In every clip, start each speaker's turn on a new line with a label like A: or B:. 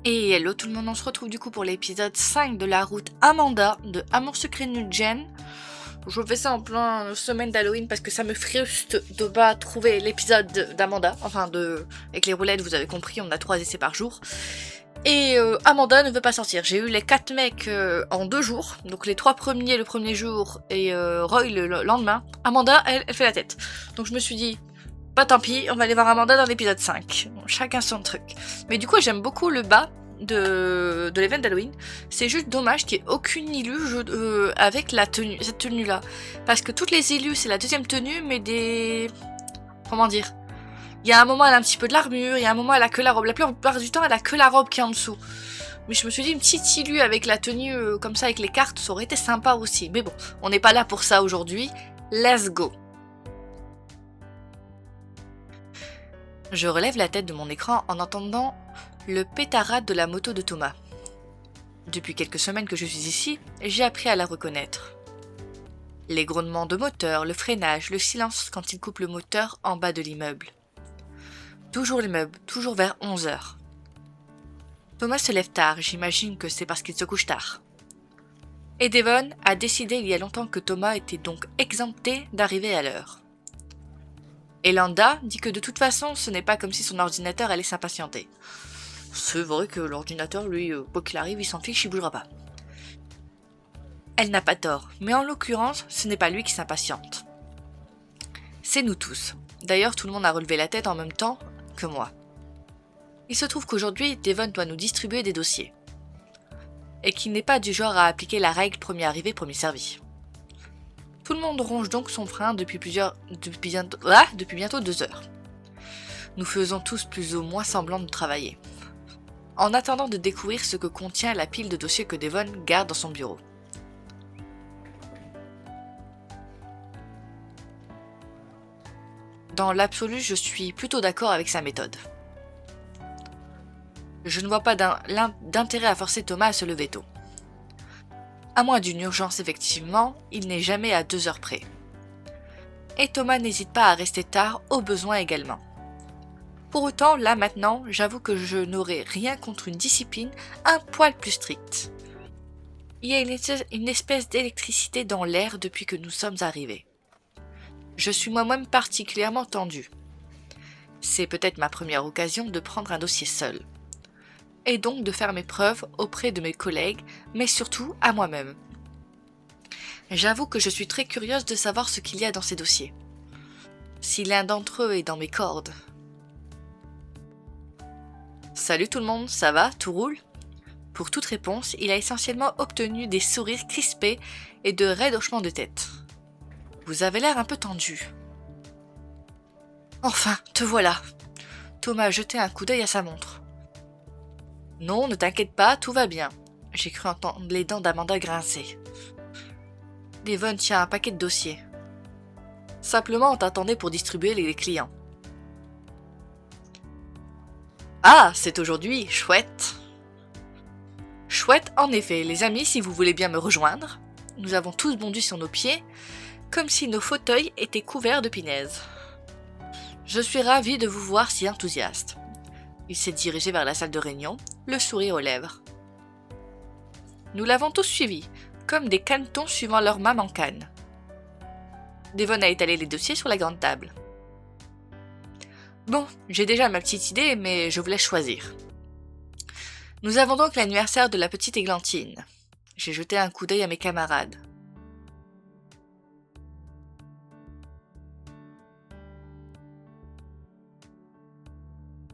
A: Et hello tout le monde, on se retrouve du coup pour l'épisode 5 de la route Amanda de Amour Secret New Gen. Je fais ça en plein semaine d'Halloween parce que ça me frustre de pas trouver l'épisode d'Amanda. Avec les roulettes, vous avez compris, on a 3 essais par jour. Et Amanda ne veut pas sortir. J'ai eu les 4 mecs en 2 jours. Donc les 3 premiers le premier jour et Roy le lendemain. Amanda, elle fait la tête. Donc je me suis dit, bah tant pis, on va aller voir Amanda dans l'épisode 5. Bon, chacun son truc. Mais du coup, j'aime beaucoup le bas de l'event d'Halloween. C'est juste dommage qu'il n'y ait aucune illu avec cette tenue-là. Parce que toutes les illus, c'est la deuxième tenue, mais des... Comment dire ? Il y a un moment, elle a un petit peu de l'armure, il y a un moment, elle a que la robe. La plupart du temps, elle a que la robe qui est en dessous. Mais je me suis dit, une petite illu avec la tenue comme ça, avec les cartes, ça aurait été sympa aussi. Mais bon, on n'est pas là pour ça aujourd'hui. Let's go. Je relève la tête de mon écran en entendant le pétarade de la moto de Thomas. Depuis quelques semaines que je suis ici, j'ai appris à la reconnaître. Les grognements de moteur, le freinage, le silence quand il coupe le moteur en bas de l'immeuble. Toujours l'immeuble, toujours vers 11h. Thomas se lève tard, j'imagine que c'est parce qu'il se couche tard. Et Devon a décidé il y a longtemps que Thomas était donc exempté d'arriver à l'heure. Et Landa dit que de toute façon, ce n'est pas comme si son ordinateur allait s'impatienter. C'est vrai que l'ordinateur, lui, quoi qu'il arrive, il s'en fiche, il bougera pas. Elle n'a pas tort, mais en l'occurrence, ce n'est pas lui qui s'impatiente. C'est nous tous. D'ailleurs, tout le monde a relevé la tête en même temps que moi. Il se trouve qu'aujourd'hui, Devon doit nous distribuer des dossiers. Et qu'il n'est pas du genre à appliquer la règle premier arrivé, premier servi. Tout le monde ronge donc son frein depuis bientôt 2 heures. Nous faisons tous plus ou moins semblant de travailler, en attendant de découvrir ce que contient la pile de dossiers que Devon garde dans son bureau. Dans l'absolu, je suis plutôt d'accord avec sa méthode. Je ne vois pas d'intérêt à forcer Thomas à se lever tôt. À moins d'une urgence effectivement, il n'est jamais à 2 heures près. Et Thomas n'hésite pas à rester tard au besoin également. Pour autant, là maintenant, j'avoue que je n'aurais rien contre une discipline un poil plus stricte. Il y a une espèce d'électricité dans l'air depuis que nous sommes arrivés. Je suis moi-même particulièrement tendu. C'est peut-être ma première occasion de prendre un dossier seul. Et donc de faire mes preuves auprès de mes collègues, mais surtout à moi-même. J'avoue que je suis très curieuse de savoir ce qu'il y a dans ces dossiers. Si l'un d'entre eux est dans mes cordes. Salut tout le monde, ça va, tout roule ? Pour toute réponse, il a essentiellement obtenu des sourires crispés et de raides hochements de tête. Vous avez l'air un peu tendu. Enfin, te voilà. Thomas a jeté un coup d'œil à sa montre. Non, ne t'inquiète pas, tout va bien. J'ai cru entendre les dents d'Amanda grincer. Devon tient un paquet de dossiers. Simplement, on t'attendait pour distribuer les clients. Ah, c'est aujourd'hui, chouette. Chouette, en effet, les amis, si vous voulez bien me rejoindre. Nous avons tous bondi sur nos pieds, comme si nos fauteuils étaient couverts de punaises. Je suis ravie de vous voir si enthousiaste. Il s'est dirigé vers la salle de réunion, le sourire aux lèvres. Nous l'avons tous suivi, comme des canetons suivant leur mame en canne. Devon a étalé les dossiers sur la grande table. Bon, j'ai déjà ma petite idée, mais je vous laisse choisir. Nous avons donc l'anniversaire de la petite Églantine. J'ai jeté un coup d'œil à mes camarades.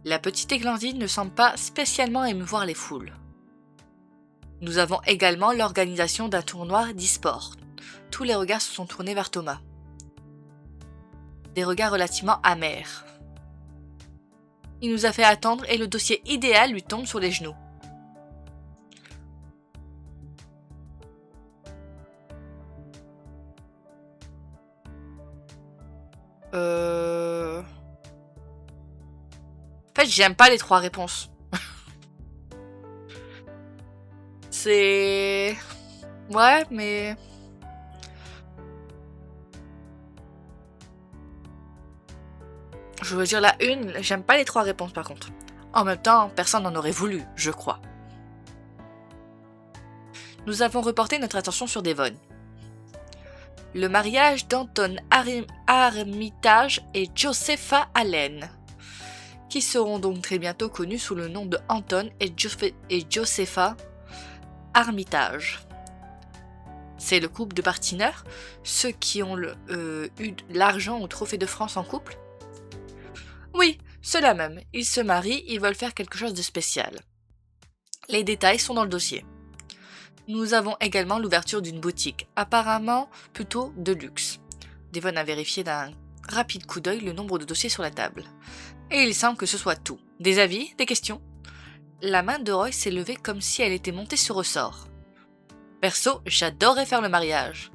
A: La petite Églantine ne semble pas spécialement émouvoir les foules. Nous avons également l'organisation d'un tournoi d'e-sport. Tous les regards se sont tournés vers Thomas. Des regards relativement amers. Il nous a fait attendre et le dossier idéal lui tombe sur les genoux. En fait, j'aime pas les 3 réponses. C'est... Ouais, mais... Je veux dire la une, j'aime pas les 3 réponses par contre. En même temps, personne n'en aurait voulu, je crois. Nous avons reporté notre attention sur Devon. Le mariage d'Anton Armitage et Josepha Allen, qui seront donc très bientôt connus sous le nom de Anton et Josepha Armitage. C'est le couple de patineurs, ceux qui ont eu l'argent au Trophée de France en couple. Oui, ceux-là même. Ils se marient, ils veulent faire quelque chose de spécial. Les détails sont dans le dossier. Nous avons également l'ouverture d'une boutique, apparemment plutôt de luxe. Devon a vérifié d'un rapide coup d'œil le nombre de dossiers sur la table. Et il semble que ce soit tout. Des avis, des questions. La main de Roy s'est levée comme si elle était montée sur ressort. Perso, j'adorerais faire le mariage.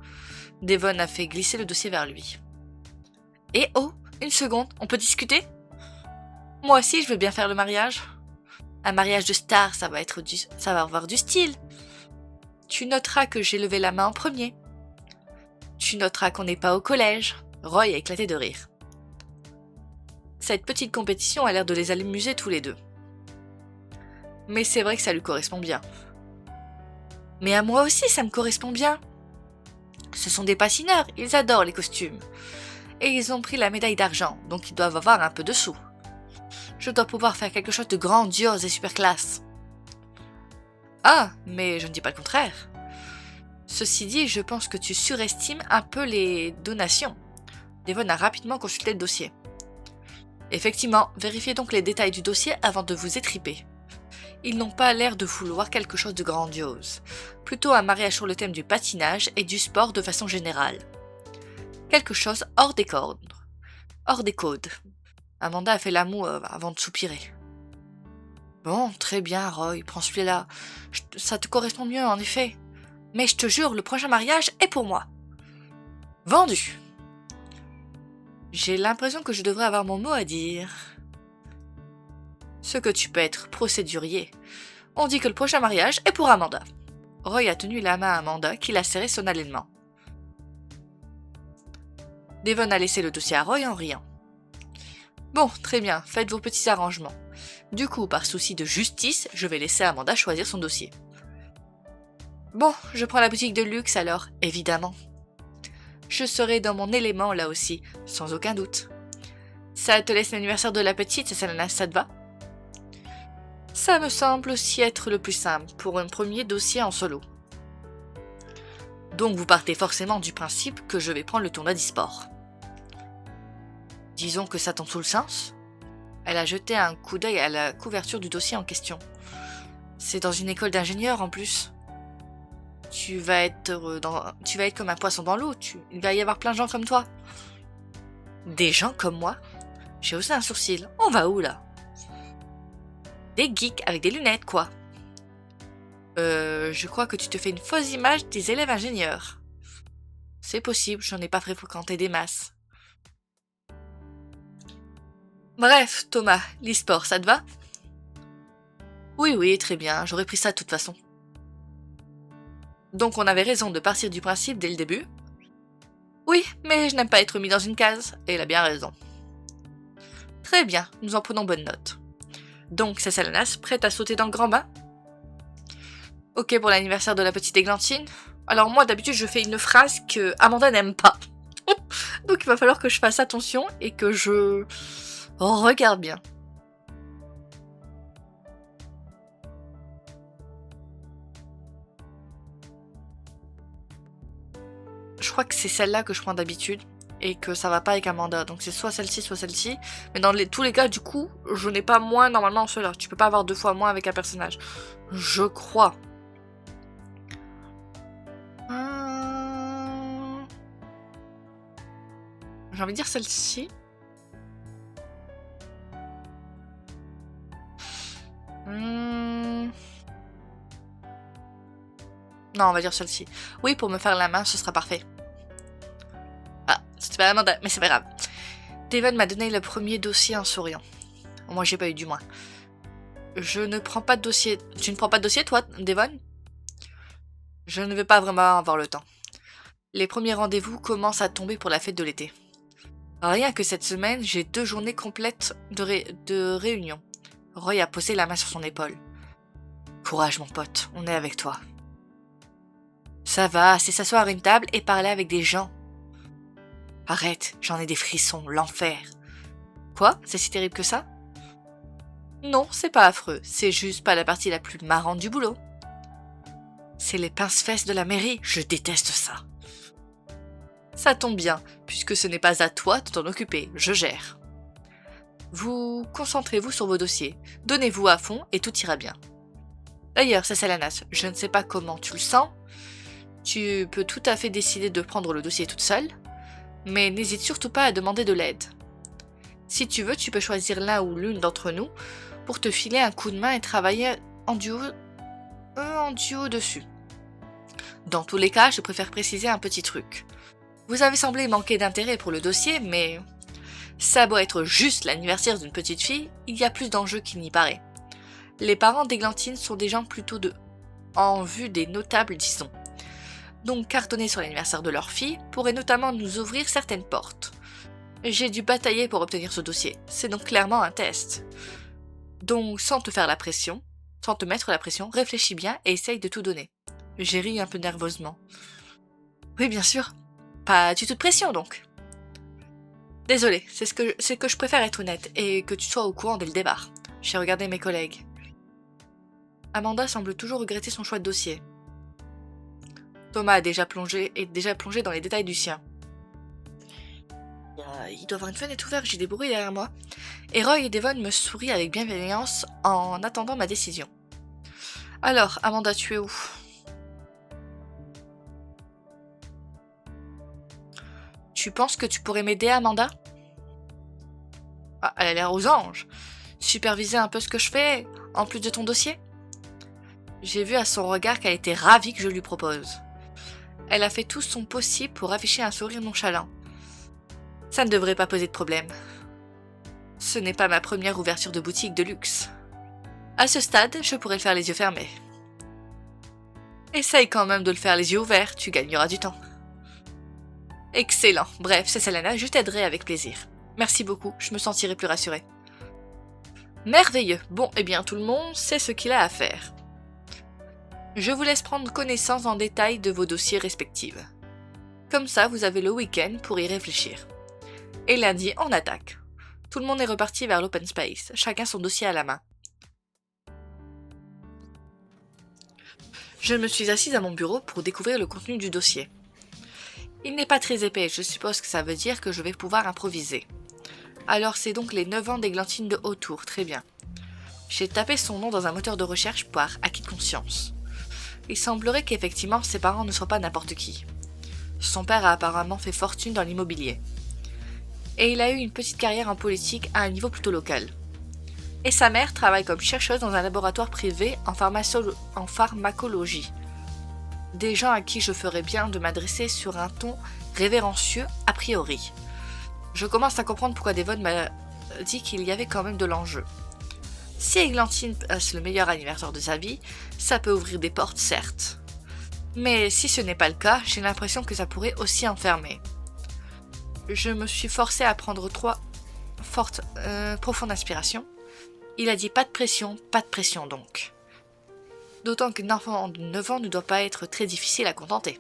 A: Devon a fait glisser le dossier vers lui. Et oh, une seconde, on peut discuter? Moi aussi, je veux bien faire le mariage. Un mariage de star, ça va avoir du style. Tu noteras que j'ai levé la main en premier. Tu noteras qu'on n'est pas au collège. Roy a éclaté de rire. Cette petite compétition a l'air de les amuser tous les deux. Mais c'est vrai que ça lui correspond bien. Mais à moi aussi, ça me correspond bien. Ce sont des patineurs, ils adorent les costumes. Et ils ont pris la médaille d'argent, donc ils doivent avoir un peu de sous. Je dois pouvoir faire quelque chose de grandiose et super classe. Ah, mais je ne dis pas le contraire. Ceci dit, je pense que tu surestimes un peu les donations. Devon a rapidement consulté le dossier. Effectivement, vérifiez donc les détails du dossier avant de vous étriper. Ils n'ont pas l'air de vouloir quelque chose de grandiose. Plutôt un mariage sur le thème du patinage et du sport de façon générale. Quelque chose hors des codes. Hors des codes. Amanda a fait la moue avant de soupirer. Bon, très bien, Roy, prends celui-là. Ça te correspond mieux, en effet. Mais je te jure, le prochain mariage est pour moi. Vendu. J'ai l'impression que je devrais avoir mon mot à dire. Ce que tu peux être procédurier. On dit que le prochain mariage est pour Amanda. Roy a tenu la main à Amanda, qui l'a serrée solennellement. Devon a laissé le dossier à Roy en riant. Bon, très bien, faites vos petits arrangements. Du coup, par souci de justice, je vais laisser Amanda choisir son dossier. Bon, je prends la boutique de luxe alors, évidemment. Je serai dans mon élément là aussi, sans aucun doute. Ça te laisse l'anniversaire de la petite, ça te va? Ça me semble aussi être le plus simple pour un premier dossier en solo. Donc vous partez forcément du principe que je vais prendre le tournoi d'e-sport. Disons que ça tombe sous le sens. Elle a jeté un coup d'œil à la couverture du dossier en question. C'est dans une école d'ingénieurs en plus. Tu vas être comme un poisson dans l'eau, il va y avoir plein de gens comme toi. Des gens comme moi? J'ai haussé un sourcil. On va où là? Des geeks avec des lunettes, quoi. Je crois que tu te fais une fausse image des élèves ingénieurs. C'est possible, j'en ai pas fréquenté des masses. Bref, Thomas, l'e-sport, ça te va? Oui, très bien, j'aurais pris ça de toute façon. Donc on avait raison de partir du principe dès le début. Oui, mais je n'aime pas être mis dans une case, et elle a bien raison. Très bien, nous en prenons bonne note. Donc c'est Selenas, prête à sauter dans le grand bain? Ok pour l'anniversaire de la petite Églantine. Alors moi d'habitude je fais une phrase que Amanda n'aime pas. Donc il va falloir que je fasse attention et que je regarde bien. Je crois que c'est celle-là que je prends d'habitude et que ça va pas avec Amanda. Donc c'est soit celle-ci, soit celle-ci. Mais dans tous les cas, du coup, je n'ai pas moins normalement en cela. Tu peux pas avoir 2 fois moins avec un personnage. Je crois. J'ai envie de dire celle-ci. Non, on va dire celle-ci. Oui, pour me faire la main, ce sera parfait. Ah, c'était pas Amanda, mais c'est pas grave. Devon m'a donné le premier dossier en souriant. Moi, j'ai pas eu du moins. Je ne prends pas de dossier. Tu ne prends pas de dossier, toi, Devon? Je ne vais pas vraiment avoir le temps. Les premiers rendez-vous commencent à tomber pour la fête de l'été. Rien que cette semaine, j'ai 2 journées complètes de réunions. Roy a posé la main sur son épaule. Courage mon pote, on est avec toi. Ça va, c'est s'asseoir à une table et parler avec des gens. Arrête, j'en ai des frissons, l'enfer. Quoi? C'est si terrible que ça? Non, c'est pas affreux, c'est juste pas la partie la plus marrante du boulot. C'est les pince-fesses de la mairie, je déteste ça. Ça tombe bien, puisque ce n'est pas à toi de t'en occuper, je gère. Vous concentrez-vous sur vos dossiers, donnez-vous à fond et tout ira bien. D'ailleurs, Sasalanas, je ne sais pas comment tu le sens, tu peux tout à fait décider de prendre le dossier toute seule, mais n'hésite surtout pas à demander de l'aide. Si tu veux, tu peux choisir l'un ou l'une d'entre nous pour te filer un coup de main et travailler en duo dessus. Dans tous les cas, je préfère préciser un petit truc. Vous avez semblé manquer d'intérêt pour le dossier, mais ça doit être juste l'anniversaire d'une petite fille, il y a plus d'enjeux qu'il n'y paraît. Les parents d'Églantine sont des gens plutôt en vue des notables, disons. Donc cartonner sur l'anniversaire de leur fille pourrait notamment nous ouvrir certaines portes. J'ai dû batailler pour obtenir ce dossier, c'est donc clairement un test. Donc sans te mettre la pression, réfléchis bien et essaye de tout donner. J'ai ri un peu nerveusement. Oui bien sûr, pas du tout de pression donc. Désolée, c'est que je préfère être honnête et que tu sois au courant dès le départ. J'ai regardé mes collègues. Amanda semble toujours regretter son choix de dossier. Thomas est déjà plongé dans les détails du sien. Il doit y avoir une fenêtre ouverte, j'ai des bruits derrière moi. Et Roy et Devon me sourient avec bienveillance en attendant ma décision. Alors, Amanda, tu es où? Tu penses que tu pourrais m'aider, Amanda? Ah, elle a l'air aux anges. Superviser un peu ce que je fais, en plus de ton dossier? J'ai vu à son regard qu'elle était ravie que je lui propose. Elle a fait tout son possible pour afficher un sourire nonchalant. Ça ne devrait pas poser de problème. Ce n'est pas ma première ouverture de boutique de luxe. À ce stade, je pourrais le faire les yeux fermés. Essaye quand même de le faire les yeux ouverts, tu gagneras du temps. Excellent. Bref, c'est Selena, je t'aiderai avec plaisir. Merci beaucoup, je me sentirai plus rassurée. Merveilleux. Bon, eh bien tout le monde sait ce qu'il a à faire. Je vous laisse prendre connaissance en détail de vos dossiers respectifs. Comme ça, vous avez le week-end pour y réfléchir. Et lundi, on attaque. Tout le monde est reparti vers l'open space, chacun son dossier à la main. Je me suis assise à mon bureau pour découvrir le contenu du dossier. Il n'est pas très épais, je suppose que ça veut dire que je vais pouvoir improviser. Alors c'est donc les 9 ans d'Églantine de Hautour, très bien. J'ai tapé son nom dans un moteur de recherche par acquis de conscience. Il semblerait qu'effectivement ses parents ne soient pas n'importe qui. Son père a apparemment fait fortune dans l'immobilier. Et il a eu une petite carrière en politique à un niveau plutôt local. Et sa mère travaille comme chercheuse dans un laboratoire privé en pharmacologie. Des gens à qui je ferais bien de m'adresser sur un ton révérencieux a priori. Je commence à comprendre pourquoi Devon m'a dit qu'il y avait quand même de l'enjeu. Si Églantine passe le meilleur anniversaire de sa vie, ça peut ouvrir des portes, certes. Mais si ce n'est pas le cas, j'ai l'impression que ça pourrait aussi enfermer. Je me suis forcée à prendre 3 fortes, profondes inspirations. Il a dit pas de pression donc. D'autant qu'un enfant de 9 ans ne doit pas être très difficile à contenter.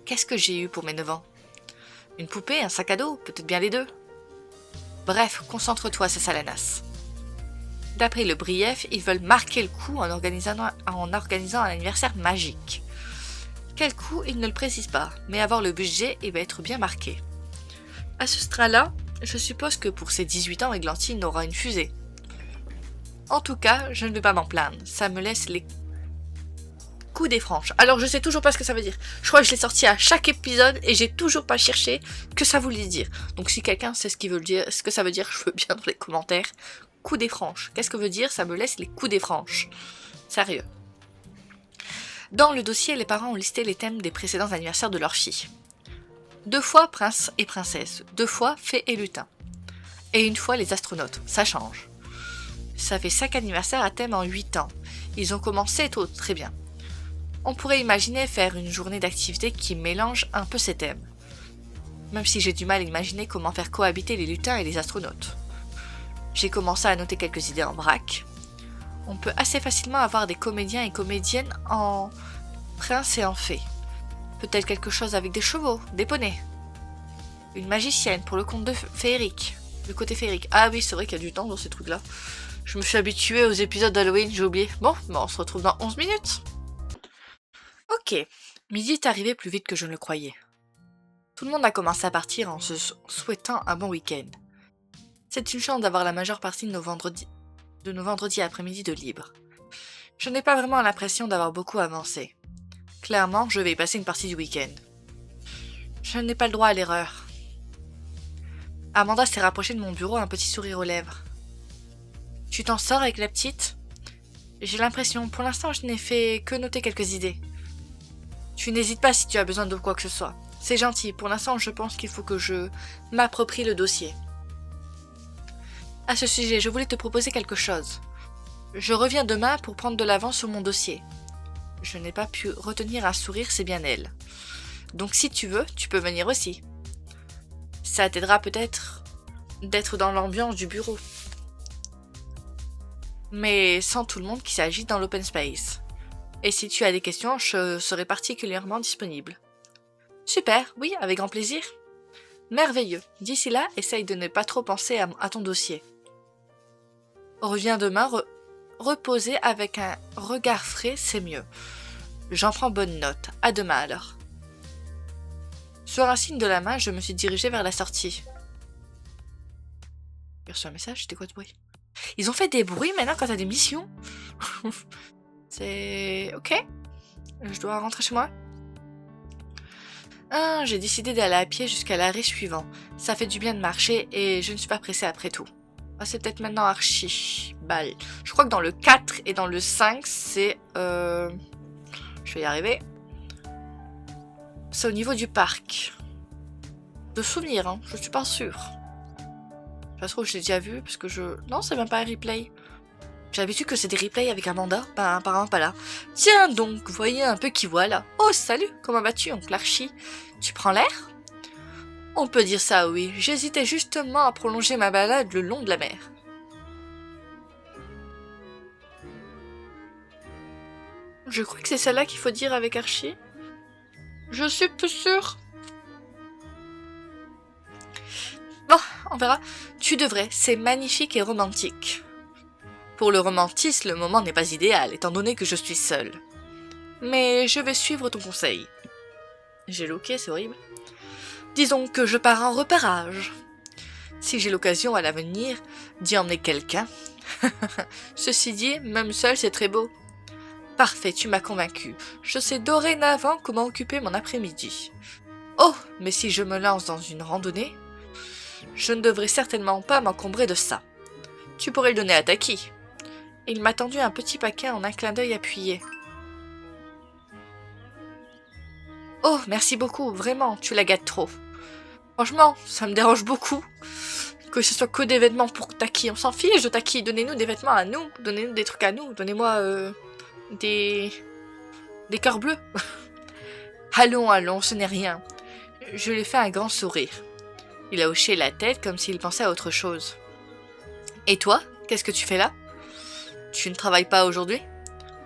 A: Qu'est-ce que j'ai eu pour mes 9 ans? Une poupée, un sac à dos, peut-être bien les deux. Bref, concentre-toi, c'est Salanas. D'après le brief, ils veulent marquer le coup en organisant un anniversaire magique. Quel coup, ils ne le précisent pas, mais avoir le budget, il va être bien marqué. À ce stade-là, je suppose que pour ses 18 ans, Églantine aura une fusée. En tout cas, je ne vais pas m'en plaindre, ça me laisse les coups des franches. Alors je sais toujours pas ce que ça veut dire. Je crois que je l'ai sorti à chaque épisode et j'ai toujours pas cherché que ça voulait dire. Donc si quelqu'un sait ce que ça veut dire, je veux bien dans les commentaires. Coups des franches. Qu'est-ce que veut dire? Ça me laisse les coups des franches. Sérieux. Dans le dossier, les parents ont listé les thèmes des précédents anniversaires de leur fille. 2 fois prince et princesse, 2 fois fée et lutin. Et 1 fois les astronautes, ça change. Ça fait 5 anniversaires à thème en 8 ans. Ils ont commencé tôt, très bien. On pourrait imaginer faire une journée d'activité qui mélange un peu ces thèmes. Même si j'ai du mal à imaginer comment faire cohabiter les lutins et les astronautes. J'ai commencé à noter quelques idées en vrac. On peut assez facilement avoir des comédiens et comédiennes en prince et en fée. Peut-être quelque chose avec des chevaux, des poneys. Une magicienne pour le conte de féerique. Le côté féerique. Ah oui, c'est vrai qu'il y a du temps dans ces trucs-là. Je me suis habituée aux épisodes d'Halloween, j'ai oublié. Bon, on se retrouve dans 11 minutes. Ok, midi est arrivé plus vite que je ne le croyais. Tout le monde a commencé à partir en se souhaitant un bon week-end. C'est une chance d'avoir la majeure partie de nos vendredis après-midi de libre. Je n'ai pas vraiment l'impression d'avoir beaucoup avancé. Clairement, je vais y passer une partie du week-end. Je n'ai pas le droit à l'erreur. Amanda s'est rapprochée de mon bureau, un petit sourire aux lèvres. Tu t'en sors avec la petite ? J'ai l'impression, pour l'instant, je n'ai fait que noter quelques idées. Tu n'hésites pas si tu as besoin de quoi que ce soit. C'est gentil, pour l'instant, je pense qu'il faut que je m'approprie le dossier. À ce sujet, je voulais te proposer quelque chose. Je reviens demain pour prendre de l'avance sur mon dossier. Je n'ai pas pu retenir un sourire, c'est bien elle. Donc si tu veux, tu peux venir aussi. Ça t'aidera peut-être d'être dans l'ambiance du bureau. Mais sans tout le monde qui s'agite dans l'open space. Et si tu as des questions, je serai particulièrement disponible. Super, oui, avec grand plaisir. Merveilleux. D'ici là, essaye de ne pas trop penser à ton dossier. Reviens demain, reposer avec un regard frais, c'est mieux. J'en prends bonne note. À demain alors. Sur un signe de la main, je me suis dirigée vers la sortie. J'ai reçu un message, c'était quoi de bruit? Ils ont fait des bruits maintenant quand t'as des missions. C'est... ok. Je dois rentrer chez moi. J'ai décidé d'aller à pied jusqu'à l'arrêt suivant. Ça fait du bien de marcher et je ne suis pas pressée après tout. Ah, c'est peut-être maintenant Archibald. Je crois que dans le 4 et dans le 5, c'est... Je vais y arriver. C'est au niveau du parc. De souvenir, hein. Je suis pas sûre. Ça se trouve, je l'ai déjà vu, parce que je... Non, c'est même pas un replay. J'ai l'habitude que c'est des replays avec Amanda. Ben, apparemment pas là. Tiens donc, voyez un peu qui voilà. Oh, salut, comment vas-tu, oncle Archie? Tu prends l'air? On peut dire ça, oui. J'hésitais justement à prolonger ma balade le long de la mer. Je crois que c'est celle-là qu'il faut dire avec Archie. Je suis plus sûre. Bon, on verra. Tu devrais, c'est magnifique et romantique. Pour le romantisme, le moment n'est pas idéal, étant donné que je suis seule. Mais je vais suivre ton conseil. J'ai loqué, c'est horrible. Disons que je pars en repérage. Si j'ai l'occasion à l'avenir d'y emmener quelqu'un. Ceci dit, même seul, c'est très beau. Parfait, tu m'as convaincu. Je sais dorénavant comment occuper mon après-midi. Oh, mais si je me lance dans une randonnée, je ne devrais certainement pas m'encombrer de ça. Tu pourrais le donner à Taki. Il m'a tendu un petit paquet en un clin d'œil appuyé. Oh, merci beaucoup, vraiment, tu la gâtes trop. Franchement, ça me dérange beaucoup. Que ce soit que des vêtements pour Taki, on s'en fiche de Taki. Donnez-nous des vêtements à nous, donnez-nous des trucs à nous, donnez-moi des cœurs bleus. Allons, allons, ce n'est rien. Je lui ai fait un grand sourire. Il a hoché la tête comme s'il pensait à autre chose. Et toi, qu'est-ce que tu fais là? Tu ne travailles pas aujourd'hui?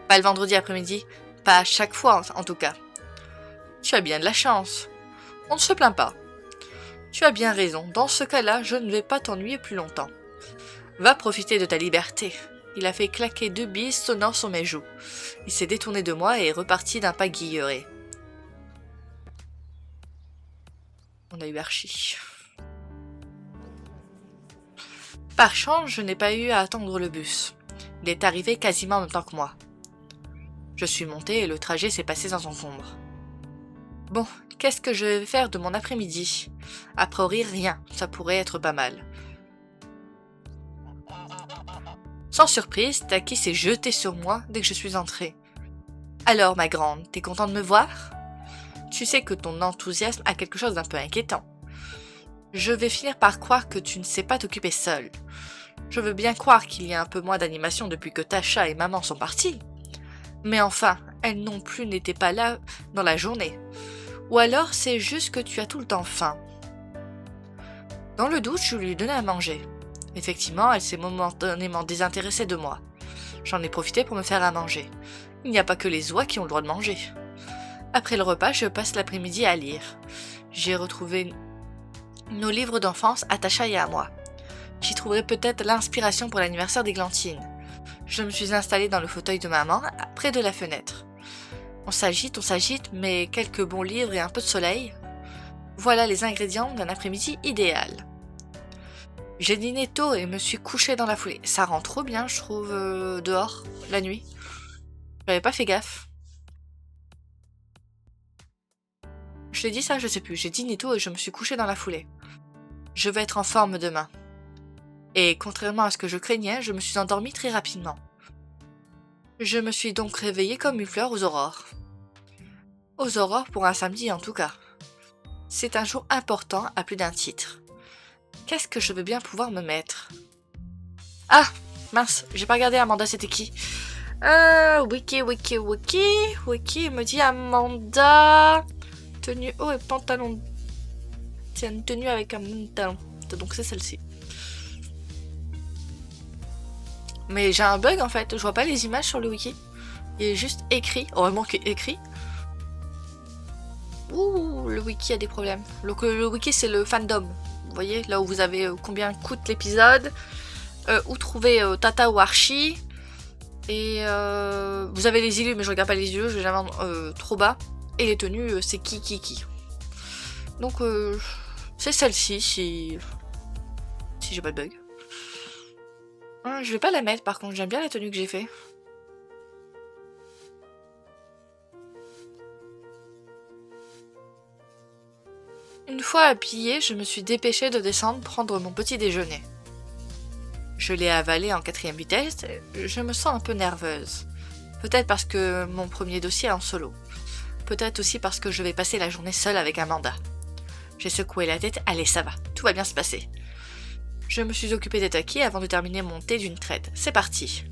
A: Pas le vendredi après-midi? Pas à chaque fois, en tout cas. Tu as bien de la chance. On ne se plaint pas. Tu as bien raison. Dans ce cas-là, je ne vais pas t'ennuyer plus longtemps. Va profiter de ta liberté. Il a fait claquer 2 bises sonores sur mes joues. Il s'est détourné de moi et est reparti d'un pas guilleré. On a eu Archie. Par chance, je n'ai pas eu à attendre le bus. Il est arrivé quasiment en même temps que moi. Je suis montée et le trajet s'est passé sans encombre. Bon, qu'est-ce que je vais faire de mon après-midi? A priori, rien, ça pourrait être pas mal. Sans surprise, Taki s'est jeté sur moi dès que je suis entrée. Alors, ma grande, t'es contente de me voir? Tu sais que ton enthousiasme a quelque chose d'un peu inquiétant. Je vais finir par croire que tu ne sais pas t'occuper seule. Je veux bien croire qu'il y a un peu moins d'animation depuis que Tasha et maman sont partis. Mais enfin, elles non plus n'étaient pas là dans la journée. Ou alors c'est juste que tu as tout le temps faim. Dans le doute, je lui ai donné à manger. Effectivement, elle s'est momentanément désintéressée de moi. J'en ai profité pour me faire à manger. Il n'y a pas que les oies qui ont le droit de manger. Après le repas, je passe l'après-midi à lire. J'ai retrouvé nos livres d'enfance à Tasha et à moi. J'y trouverai peut-être l'inspiration pour l'anniversaire d'Églantine. Je me suis installée dans le fauteuil de maman, près de la fenêtre. On s'agite, mais quelques bons livres et un peu de soleil. Voilà les ingrédients d'un après-midi idéal. J'ai dîné tôt et me suis couchée dans la foulée. Ça rend trop bien, je trouve, dehors, la nuit. J'avais pas fait gaffe. Je l'ai dit ça, je sais plus. J'ai dîné tôt et je me suis couchée dans la foulée. Je vais être en forme demain. Et contrairement à ce que je craignais, je me suis endormie très rapidement. Je me suis donc réveillée comme une fleur aux aurores. Aux aurores pour un samedi en tout cas. C'est un jour important à plus d'un titre. Qu'est-ce que je veux bien pouvoir me mettre? Ah, mince, j'ai pas regardé Amanda, c'était qui? Wiki me dit Amanda. Tenue haut et pantalon. C'est une tenue avec un pantalon. Donc c'est celle-ci. Mais j'ai un bug en fait, je vois pas les images sur le wiki. Il est juste écrit, vraiment écrit. Ouh, le wiki a des problèmes. Le wiki c'est le fandom. Vous voyez, là où vous avez combien coûte l'épisode, où trouver Tata ou Archie. Et vous avez les illus, mais je regarde pas les illus, je vais jamais trop bas. Et les tenues, c'est qui. Donc c'est celle-ci si j'ai pas de bug. Je vais pas la mettre par contre, j'aime bien la tenue que j'ai fait. Une fois habillée, je me suis dépêchée de descendre prendre mon petit déjeuner. Je l'ai avalé en 4e vitesse, je me sens un peu nerveuse. Peut-être parce que mon premier dossier est en solo. Peut-être aussi parce que je vais passer la journée seule avec Amanda. J'ai secoué la tête, allez ça va, tout va bien se passer. Je me suis occupée des taquis avant de terminer mon thé d'une traite. C'est parti.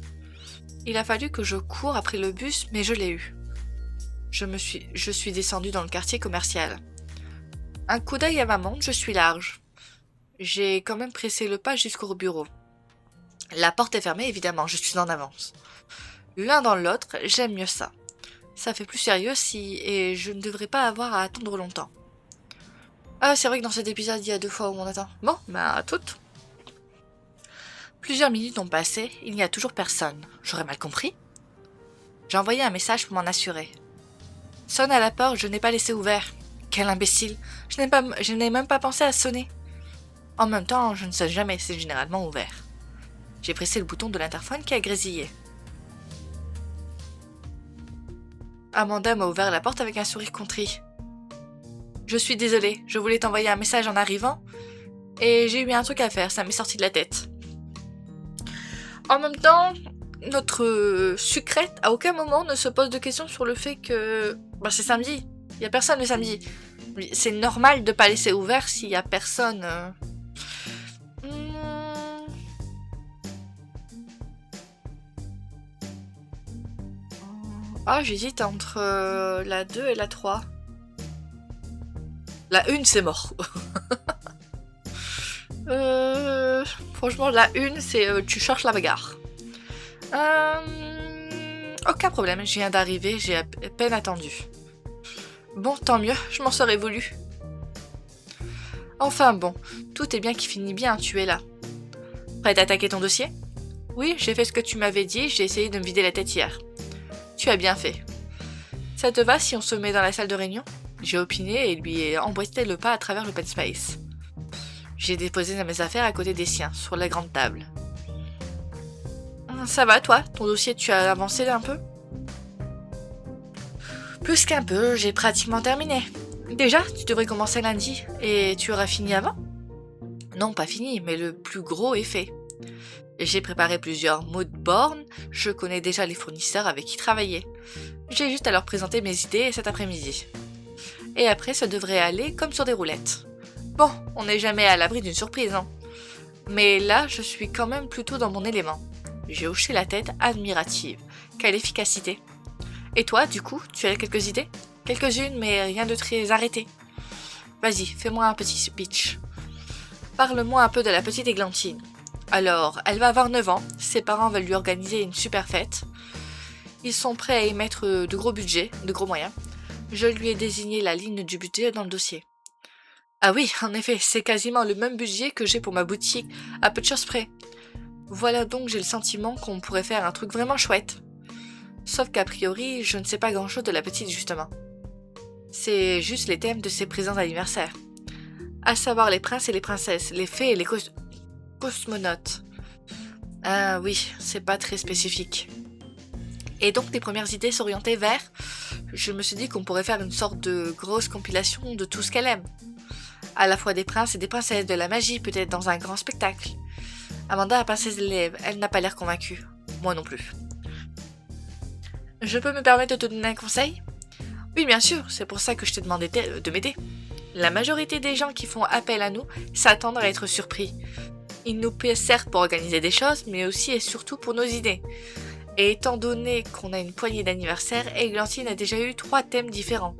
A: Il a fallu que je cours après le bus, mais je l'ai eu. Je suis descendue dans le quartier commercial. Un coup d'œil à ma montre, je suis large. J'ai quand même pressé le pas jusqu'au bureau. La porte est fermée, évidemment, je suis en avance. L'un dans l'autre, j'aime mieux ça. Ça fait plus sérieux et je ne devrais pas avoir à attendre longtemps. Ah, c'est vrai que dans cet épisode, il y a 2 fois où on attend. Bon, à toutes. Plusieurs minutes ont passé, il n'y a toujours personne. J'aurais mal compris? J'ai envoyé un message pour m'en assurer. Sonne à la porte, je n'ai pas laissé ouvert. Quel imbécile! Je n'ai même pas pensé à sonner. En même temps, je ne sonne jamais, c'est généralement ouvert. J'ai pressé le bouton de l'interphone qui a grésillé. Amanda m'a ouvert la porte avec un sourire contrit. Je suis désolée, je voulais t'envoyer un message en arrivant, et j'ai eu un truc à faire, ça m'est sorti de la tête. En même temps, notre sucrète à aucun moment ne se pose de questions sur le fait que c'est samedi. Il n'y a personne le samedi. C'est normal de ne pas laisser ouvert s'il n'y a personne. J'hésite entre la 2 et la 3. La 1, c'est mort. Franchement, la 1, c'est tu cherches la bagarre. Aucun problème, je viens d'arriver, j'ai à peine attendu. Bon, tant mieux, je m'en serais voulu. Enfin bon, tout est bien qui finit bien, tu es là. Prête à attaquer ton dossier? Oui, j'ai fait ce que tu m'avais dit, j'ai essayé de me vider la tête hier. Tu as bien fait. Ça te va si on se met dans la salle de réunion? J'ai opiné et lui ai emboîté le pas à travers l'open space. J'ai déposé mes affaires à côté des siens, sur la grande table. Ça va, toi? Ton dossier, tu as avancé un peu? Plus qu'un peu, j'ai pratiquement terminé. Déjà, tu devrais commencer lundi, et tu auras fini avant? Non, pas fini, mais le plus gros est fait. J'ai préparé plusieurs mood boards, je connais déjà les fournisseurs avec qui travailler. J'ai juste à leur présenter mes idées cet après-midi. Et après, ça devrait aller comme sur des roulettes. Bon, on n'est jamais à l'abri d'une surprise, hein. Mais là, je suis quand même plutôt dans mon élément. J'ai hoché la tête, admirative. Quelle efficacité! Et toi, du coup, tu as quelques idées? Quelques-unes, mais rien de très arrêté. Vas-y, fais-moi un petit speech. Parle-moi un peu de la petite Églantine. Alors, elle va avoir 9 ans, ses parents veulent lui organiser une super fête. Ils sont prêts à y mettre de gros budgets, de gros moyens. Je lui ai désigné la ligne du budget dans le dossier. Ah oui, en effet, c'est quasiment le même budget que j'ai pour ma boutique, à peu de choses près. Voilà donc j'ai le sentiment qu'on pourrait faire un truc vraiment chouette. Sauf qu'a priori, je ne sais pas grand-chose de la petite justement. C'est juste les thèmes de ses présents anniversaires. À savoir les princes et les princesses, les fées et les cosmonautes. Ah oui, c'est pas très spécifique. Et donc tes premières idées s'orientaient vers... Je me suis dit qu'on pourrait faire une sorte de grosse compilation de tout ce qu'elle aime. À la fois des princes et des princesses, de la magie peut-être dans un grand spectacle. Amanda a pincé ses lèvres, elle n'a pas l'air convaincue. Moi non plus. Je peux me permettre de te donner un conseil ? Oui bien sûr, c'est pour ça que je t'ai demandé de m'aider. La majorité des gens qui font appel à nous s'attendent à être surpris. Ils nous paient certes pour organiser des choses, mais aussi et surtout pour nos idées. Et étant donné qu'on a une poignée d'anniversaires, Églantine a déjà eu 3 thèmes différents.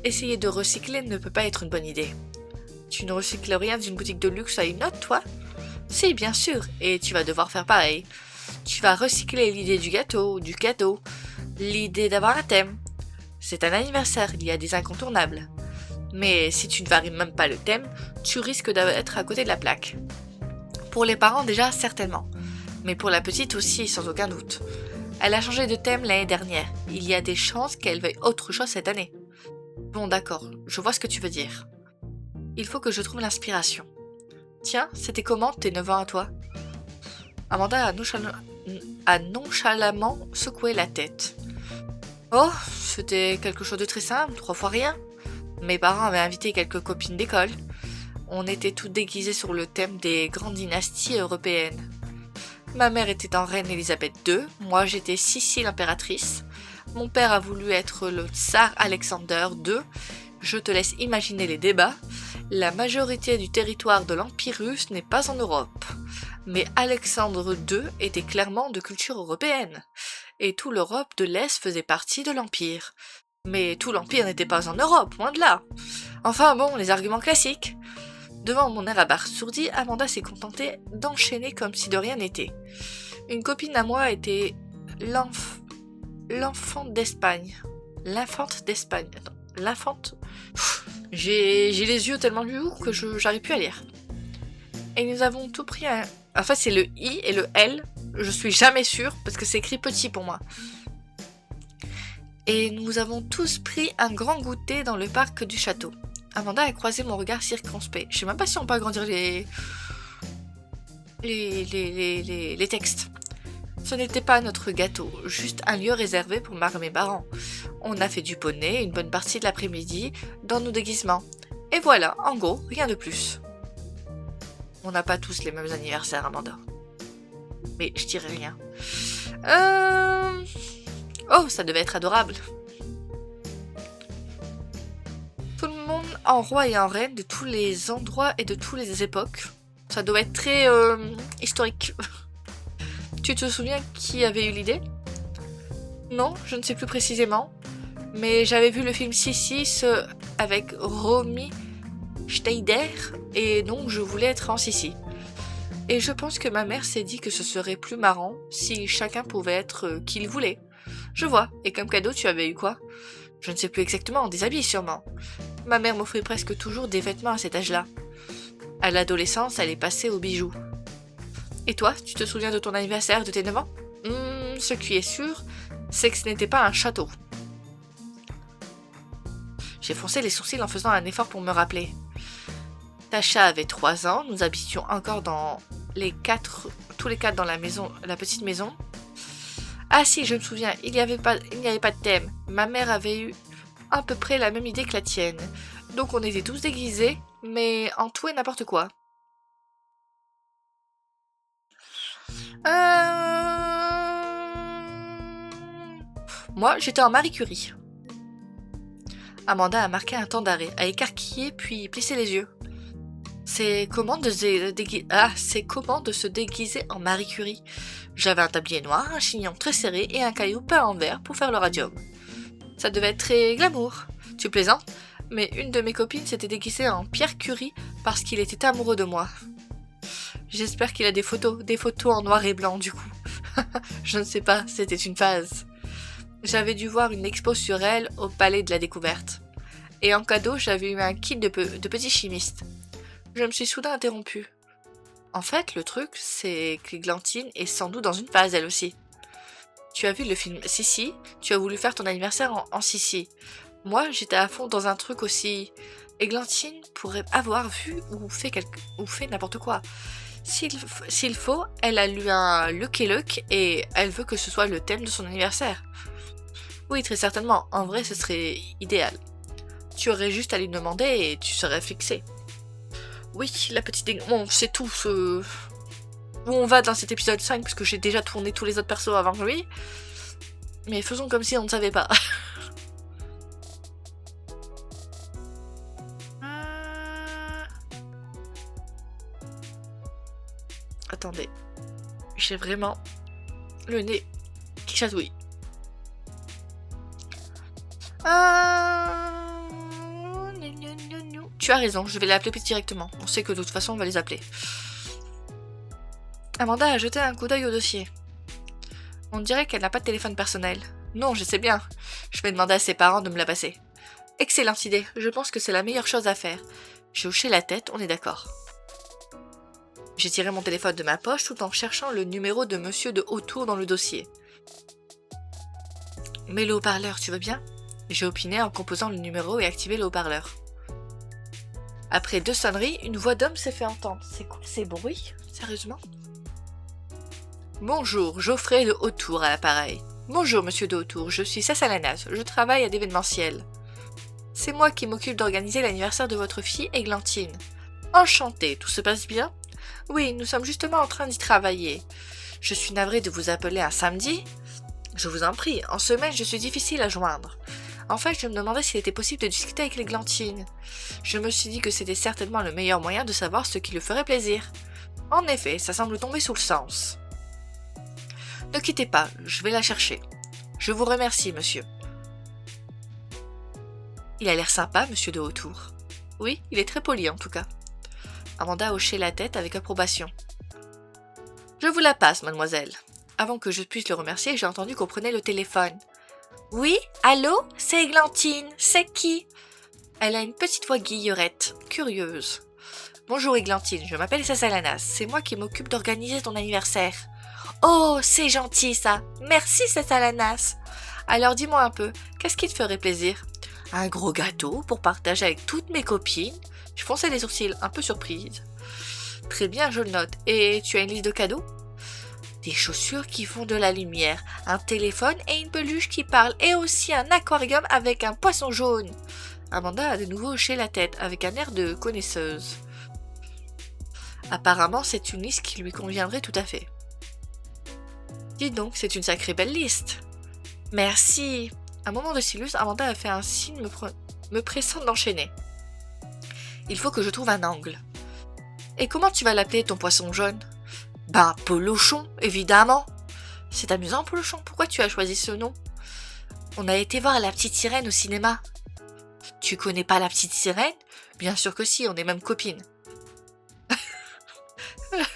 A: Essayer de recycler ne peut pas être une bonne idée. Tu ne recycles rien d'une boutique de luxe à une autre, toi ? Si, bien sûr, et tu vas devoir faire pareil. Tu vas recycler l'idée du gâteau, du cadeau, l'idée d'avoir un thème. C'est un anniversaire, il y a des incontournables. Mais si tu ne varies même pas le thème, tu risques d'être à côté de la plaque. Pour les parents déjà, certainement. Mais pour la petite aussi, sans aucun doute. Elle a changé de thème l'année dernière. Il y a des chances qu'elle veuille autre chose cette année. Bon d'accord, je vois ce que tu veux dire. Il faut que je trouve l'inspiration. Tiens, c'était comment tes 9 ans à toi ? Amanda a nonchalamment secoué la tête. Oh, c'était quelque chose de très simple, 3 fois rien. Mes parents avaient invité quelques copines d'école. On était toutes déguisées sur le thème des grandes dynasties européennes. Ma mère était en reine Elisabeth II, moi j'étais Sissi l'impératrice. Mon père a voulu être le tsar Alexander II. Je te laisse imaginer les débats. La majorité du territoire de l'Empire russe n'est pas en Europe. Mais Alexandre II était clairement de culture européenne. Et toute l'Europe de l'Est faisait partie de l'Empire. Mais tout l'Empire n'était pas en Europe, loin de là. Enfin bon, les arguments classiques. Devant mon air abasourdi, Amanda s'est contentée d'enchaîner comme si de rien n'était. Une copine à moi était l'enfant d'Espagne. L'infante d'Espagne. Attends, l'infante... J'ai les yeux tellement lourds que j'arrive plus à lire. Et nous avons tout pris un... Enfin, c'est le I et le L. Je suis jamais sûre parce que c'est écrit petit pour moi. Et nous avons tous pris un grand goûter dans le parc du château. Amanda a croisé mon regard circonspect. Je sais même pas si on peut agrandir les textes. Ce n'était pas notre gâteau, juste un lieu réservé pour mes parents. On a fait du poney une bonne partie de l'après-midi dans nos déguisements. Et voilà, en gros, rien de plus. On n'a pas tous les mêmes anniversaires, Amanda. Mais je dirais rien. Oh, ça devait être adorable. Tout le monde en roi et en reine de tous les endroits et de toutes les époques. Ça doit être très historique. Tu te souviens qui avait eu l'idée ? Non, je ne sais plus précisément. Mais j'avais vu le film Sissi avec Romy Schneider et donc je voulais être en Sissi. Et je pense que ma mère s'est dit que ce serait plus marrant si chacun pouvait être qui il voulait. Je vois, et comme cadeau tu avais eu quoi ? Je ne sais plus exactement, des habits sûrement. Ma mère m'offrait presque toujours des vêtements à cet âge-là. À l'adolescence, elle est passée aux bijoux. Et toi, tu te souviens de ton anniversaire de tes 9 ans ? Ce qui est sûr, c'est que ce n'était pas un château. J'ai froncé les sourcils en faisant un effort pour me rappeler. Tasha avait 3 ans, nous habitions encore tous les 4 dans la maison, la petite maison. Ah si, je me souviens, il n'y avait pas de thème. Ma mère avait eu à peu près la même idée que la tienne. Donc on était tous déguisés, mais en tout et n'importe quoi. Moi, j'étais en Marie Curie. Amanda a marqué un temps d'arrêt, a écarquillé puis plissé les yeux. C'est comment de se déguiser en Marie Curie. J'avais un tablier noir, un chignon très serré et un caillou peint en vert pour faire le radium. Ça devait être très glamour. Tu plaisantes ? Mais une de mes copines s'était déguisée en Pierre Curie parce qu'il était amoureux de moi. J'espère qu'il a des photos en noir et blanc du coup. Je ne sais pas, c'était une phase. J'avais dû voir une expo sur elle au Palais de la Découverte. Et en cadeau, j'avais eu un kit de petits chimistes. Je me suis soudain interrompue. En fait, le truc, c'est qu'Églantine est sans doute dans une phase elle aussi. Tu as vu le film Sissi, tu as voulu faire ton anniversaire en Sissi. Moi, j'étais à fond dans un truc aussi. Églantine pourrait avoir vu ou fait n'importe quoi. S'il faut, elle a lu un Lucky Luke et elle veut que ce soit le thème de son anniversaire. Oui, très certainement. En vrai, ce serait idéal. Tu aurais juste à lui demander et tu serais fixé. Oui, la petite... Bon, c'est tout ce... Où on va dans cet épisode 5, parce que j'ai déjà tourné tous les autres persos avant lui. Mais faisons comme si on ne savait pas. Attendez. J'ai vraiment le nez qui chatouille. Tu as raison, je vais l'appeler directement. On sait que de toute façon, on va les appeler. Amanda a jeté un coup d'œil au dossier. On dirait qu'elle n'a pas de téléphone personnel. Non, je sais bien. Je vais demander à ses parents de me la passer. Excellente idée, je pense que c'est la meilleure chose à faire. J'ai hoché la tête, on est d'accord. J'ai tiré mon téléphone de ma poche tout en cherchant le numéro de Monsieur de Hautour dans le dossier. Mets le haut-parleur, tu veux bien ? J'ai opiné en composant le numéro et activé le haut-parleur. Après 2 sonneries, une voix d'homme s'est fait entendre. C'est quoi ces bruits ? Sérieusement ? Bonjour, Geoffrey de Hautour à l'appareil. Bonjour, monsieur de Hautour, je suis Sassalanas, je travaille à d'événementiel. C'est moi qui m'occupe d'organiser l'anniversaire de votre fille, Églantine. Enchantée, tout se passe bien ? Oui, nous sommes justement en train d'y travailler. Je suis navrée de vous appeler un samedi. Je vous en prie, en semaine, je suis difficile à joindre. En fait, je me demandais s'il était possible de discuter avec Églantine. Je me suis dit que c'était certainement le meilleur moyen de savoir ce qui lui ferait plaisir. En effet, ça semble tomber sous le sens. Ne quittez pas, je vais la chercher. Je vous remercie, monsieur. Il a l'air sympa, monsieur de Hautour. Oui, il est très poli en tout cas. Amanda a hoché la tête avec approbation. Je vous la passe, mademoiselle. Avant que je puisse le remercier, j'ai entendu qu'on prenait le téléphone. Oui, allô, c'est Églantine, c'est qui ? Elle a une petite voix guillerette, curieuse. Bonjour Églantine, je m'appelle Sassalanas, c'est moi qui m'occupe d'organiser ton anniversaire. Oh, c'est gentil ça, merci Sassalanas. Alors dis-moi un peu, qu'est-ce qui te ferait plaisir ? Un gros gâteau pour partager avec toutes mes copines. Je fronçais les sourcils, un peu surprise. Très bien, je le note. Et tu as une liste de cadeaux ? Des chaussures qui font de la lumière, un téléphone et une peluche qui parle, et aussi un aquarium avec un poisson jaune. Amanda a de nouveau hoché la tête avec un air de connaisseuse. Apparemment, c'est une liste qui lui conviendrait tout à fait. Dis donc, c'est une sacrée belle liste. Merci. Un moment de silence, Amanda a fait un signe me pressant d'enchaîner. Il faut que je trouve un angle. Et comment tu vas l'appeler ton poisson jaune ? Ben, Polochon, évidemment. C'est amusant, Polochon, pourquoi tu as choisi ce nom ? On a été voir La Petite Sirène au cinéma. Tu connais pas La Petite Sirène ? Bien sûr que si, on est même copines.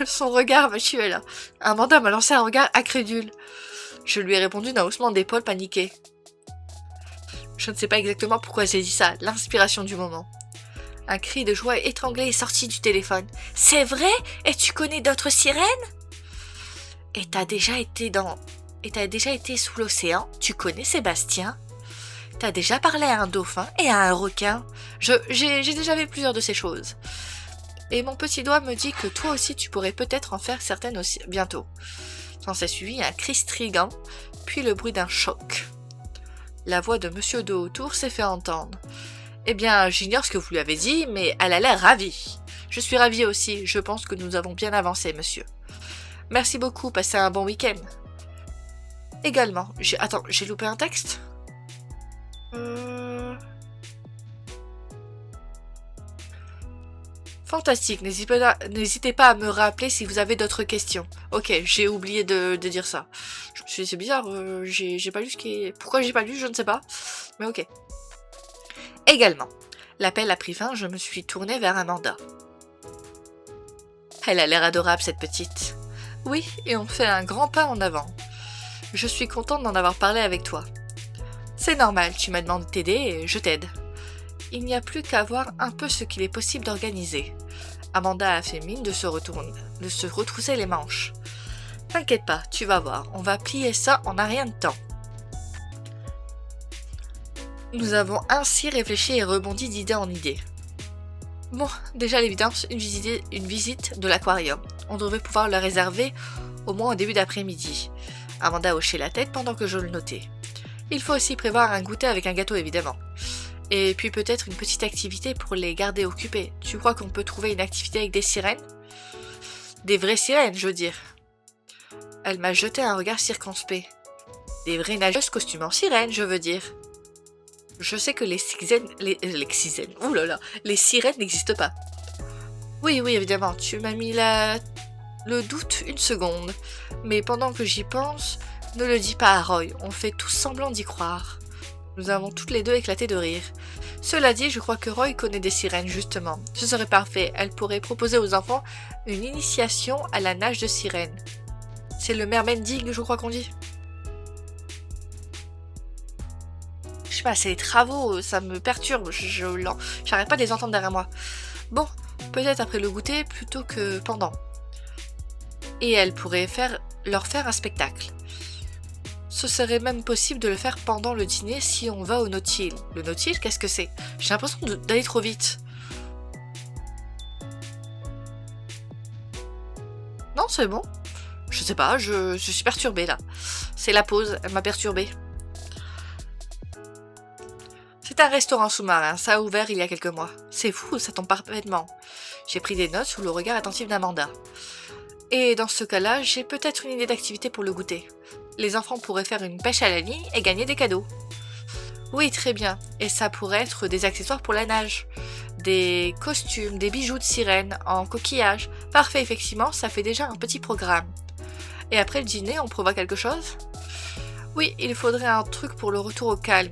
A: Son regard me tuait là. Amanda m'a lancé un regard incrédule. Je lui ai répondu d'un haussement d'épaule paniqué. Je ne sais pas exactement pourquoi j'ai dit ça, l'inspiration du moment. Un cri de joie étranglé est sorti du téléphone. C'est vrai ? Et tu connais d'autres sirènes ? Et t'as déjà été sous l'océan ? Tu connais Sébastien ? T'as déjà parlé à un dauphin et à un requin ? J'ai déjà vu plusieurs de ces choses. Et mon petit doigt me dit que toi aussi tu pourrais peut-être en faire certaines aussi bientôt. S'en s'est suivi un cri strident, puis le bruit d'un choc. La voix de Monsieur de Hautour s'est fait entendre. Eh bien, j'ignore ce que vous lui avez dit, mais elle a l'air ravie. Je suis ravie aussi, je pense que nous avons bien avancé, monsieur. Merci beaucoup, passez un bon week-end. Également. Attends, j'ai loupé un texte ? Fantastique, n'hésitez pas à me rappeler si vous avez d'autres questions. Ok, j'ai oublié de dire ça. Je me suis dit, c'est bizarre, j'ai pas lu ce qui est... Pourquoi j'ai pas lu, je ne sais pas. Mais ok. Également, l'appel a pris fin, je me suis tournée vers Amanda. Elle a l'air adorable, cette petite. Oui, et on fait un grand pas en avant. Je suis contente d'en avoir parlé avec toi. C'est normal, tu m'as demandé de t'aider et je t'aide. Il n'y a plus qu'à voir un peu ce qu'il est possible d'organiser. Amanda a fait mine de se retrousser les manches. T'inquiète pas, tu vas voir, on va plier ça en un rien de temps. Nous avons ainsi réfléchi et rebondi d'idée en idée. Bon, déjà à l'évidence, une visite de l'aquarium. On devrait pouvoir le réserver au moins au début d'après-midi. Amanda a hoché la tête pendant que je le notais. Il faut aussi prévoir un goûter avec un gâteau évidemment. Et puis peut-être une petite activité pour les garder occupés. Tu crois qu'on peut trouver une activité avec des sirènes? Des vraies sirènes, je veux dire. Elle m'a jeté un regard circonspect. Des vraies nageuses costumées en sirène, je veux dire. Je sais que les sirènes n'existent pas. Oui, évidemment, tu m'as mis le doute une seconde. Mais pendant que j'y pense, ne le dis pas à Roy, on fait tous semblant d'y croire. Nous avons toutes les deux éclaté de rire. Cela dit, je crois que Roy connaît des sirènes, justement. Ce serait parfait, elle pourrait proposer aux enfants une initiation à la nage de sirène. C'est le mermaid dig, je crois qu'on dit. Je sais pas, c'est les travaux, ça me perturbe, j'arrête pas de les entendre derrière moi. Bon, peut-être après le goûter plutôt que pendant. Et elle pourrait leur faire un spectacle. Ce serait même possible de le faire pendant le dîner si on va au Nautile. Le Nautile, qu'est-ce que c'est? J'ai l'impression d'aller trop vite. Non, c'est bon. Je sais pas, je suis perturbée là. C'est la pause, elle m'a perturbée. C'est un restaurant sous-marin, ça a ouvert il y a quelques mois. C'est fou, ça tombe parfaitement. J'ai pris des notes sous le regard attentif d'Amanda. Et dans ce cas-là, j'ai peut-être une idée d'activité pour le goûter. Les enfants pourraient faire une pêche à la ligne et gagner des cadeaux. Oui, très bien. Et ça pourrait être des accessoires pour la nage. Des costumes, des bijoux de sirène en coquillage. Parfait, effectivement, ça fait déjà un petit programme. Et après le dîner, on prévoit quelque chose? Oui, il faudrait un truc pour le retour au calme.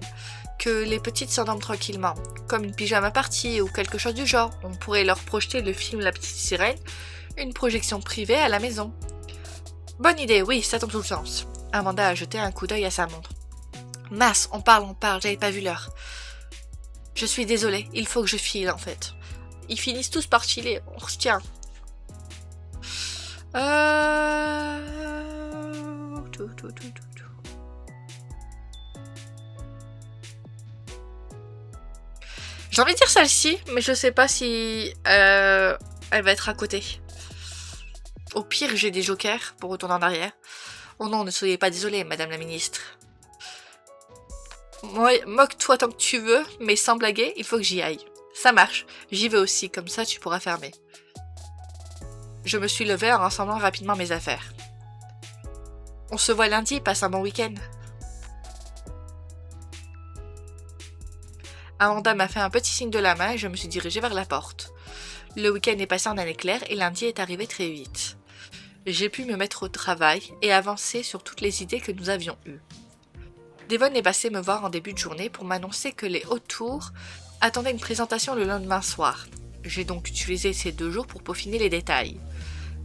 A: Que les petites s'endorment tranquillement. Comme une pyjama party ou quelque chose du genre. On pourrait leur projeter le film La Petite Sirène. Une projection privée à la maison. Bonne idée, oui, ça tombe tout le sens. Amanda a jeté un coup d'œil à sa montre. Mince, on parle, j'avais pas vu l'heure. Je suis désolée, il faut que je file en fait. Ils finissent tous par filer, on se tient. J'ai envie de dire celle-ci, mais je sais pas si elle va être à côté. Au pire, j'ai des jokers pour retourner en arrière. Oh non, ne soyez pas désolée, madame la ministre. Moque-toi tant que tu veux, mais sans blaguer, il faut que j'y aille. Ça marche, j'y vais aussi, comme ça tu pourras fermer. Je me suis levée en rassemblant rapidement mes affaires. On se voit lundi, passe un bon week-end. Amanda m'a fait un petit signe de la main et je me suis dirigée vers la porte. Le week-end est passé en un éclair et lundi est arrivé très vite. J'ai pu me mettre au travail et avancer sur toutes les idées que nous avions eues. Devon est passé me voir en début de journée pour m'annoncer que les Hauts Tours attendaient une présentation le lendemain soir. J'ai donc utilisé ces 2 jours pour peaufiner les détails.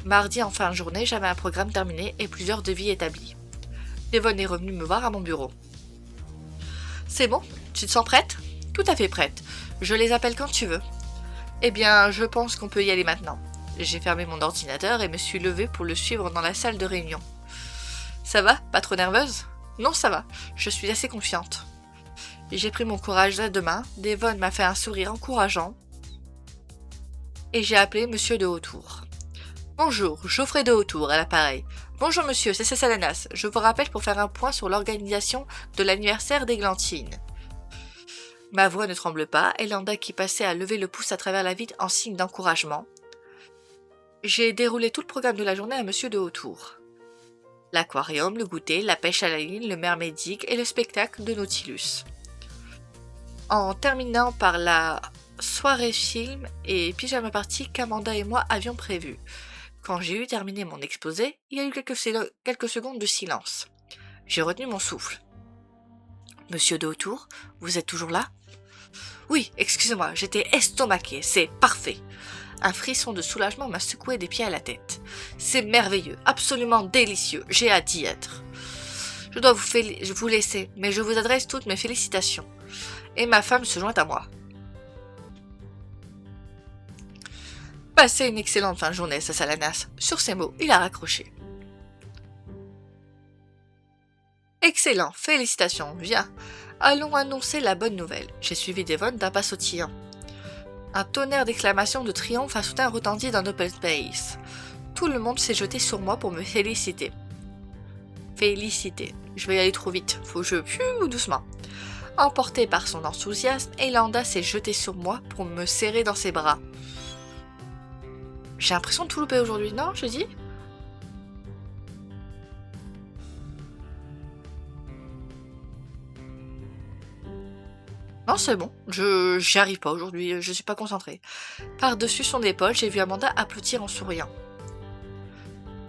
A: Mardi en fin de journée, j'avais un programme terminé et plusieurs devis établis. Devon est revenu me voir à mon bureau. C'est bon? Tu te sens prête? Tout à fait prête. Je les appelle quand tu veux. Eh bien, je pense qu'on peut y aller maintenant. J'ai fermé mon ordinateur et me suis levée pour le suivre dans la salle de réunion. Ça va? Pas trop nerveuse? Non, ça va. Je suis assez confiante. J'ai pris mon courage à 2 mains. Devon m'a fait un sourire encourageant. Et j'ai appelé Monsieur de Hautour. Bonjour, Geoffrey de Hautour à l'appareil. Bonjour monsieur, c'est Cécile. Je vous rappelle pour faire un point sur l'organisation de l'anniversaire d'Églantine. Ma voix ne tremble pas, et Landa qui passait a levé le pouce à travers la vitre en signe d'encouragement. J'ai déroulé tout le programme de la journée à Monsieur de Hautour. L'aquarium, le goûter, la pêche à la ligne, le mermaid dig et le spectacle de Nautilus. En terminant par la soirée film et pyjama party qu'Amanda et moi avions prévu. Quand j'ai eu terminé mon exposé, il y a eu quelques secondes de silence. J'ai retenu mon souffle. Monsieur de Hautour, vous êtes toujours là? Oui, excusez-moi, j'étais estomaquée, c'est parfait. Un frisson de soulagement m'a secoué des pieds à la tête. C'est merveilleux, absolument délicieux, j'ai hâte d'y être. Je dois vous laisser, mais je vous adresse toutes mes félicitations. Et ma femme se joint à moi. Passez une excellente fin de journée, Sasalanas. Sur ces mots, il a raccroché. Excellent, félicitations, viens. Allons annoncer la bonne nouvelle. J'ai suivi Devon d'un pas sautillant. Un tonnerre d'exclamations de triomphe a soudain retenti dans l'open space. Tout le monde s'est jeté sur moi pour me féliciter. Je vais y aller trop vite, faut que je pue doucement. Emportée par son enthousiasme, Elanda s'est jetée sur moi pour me serrer dans ses bras. J'ai l'impression de tout louper aujourd'hui, non, je dis? Non, c'est bon, j'y arrive pas aujourd'hui, je suis pas concentrée. Par-dessus son épaule, j'ai vu Amanda applaudir en souriant.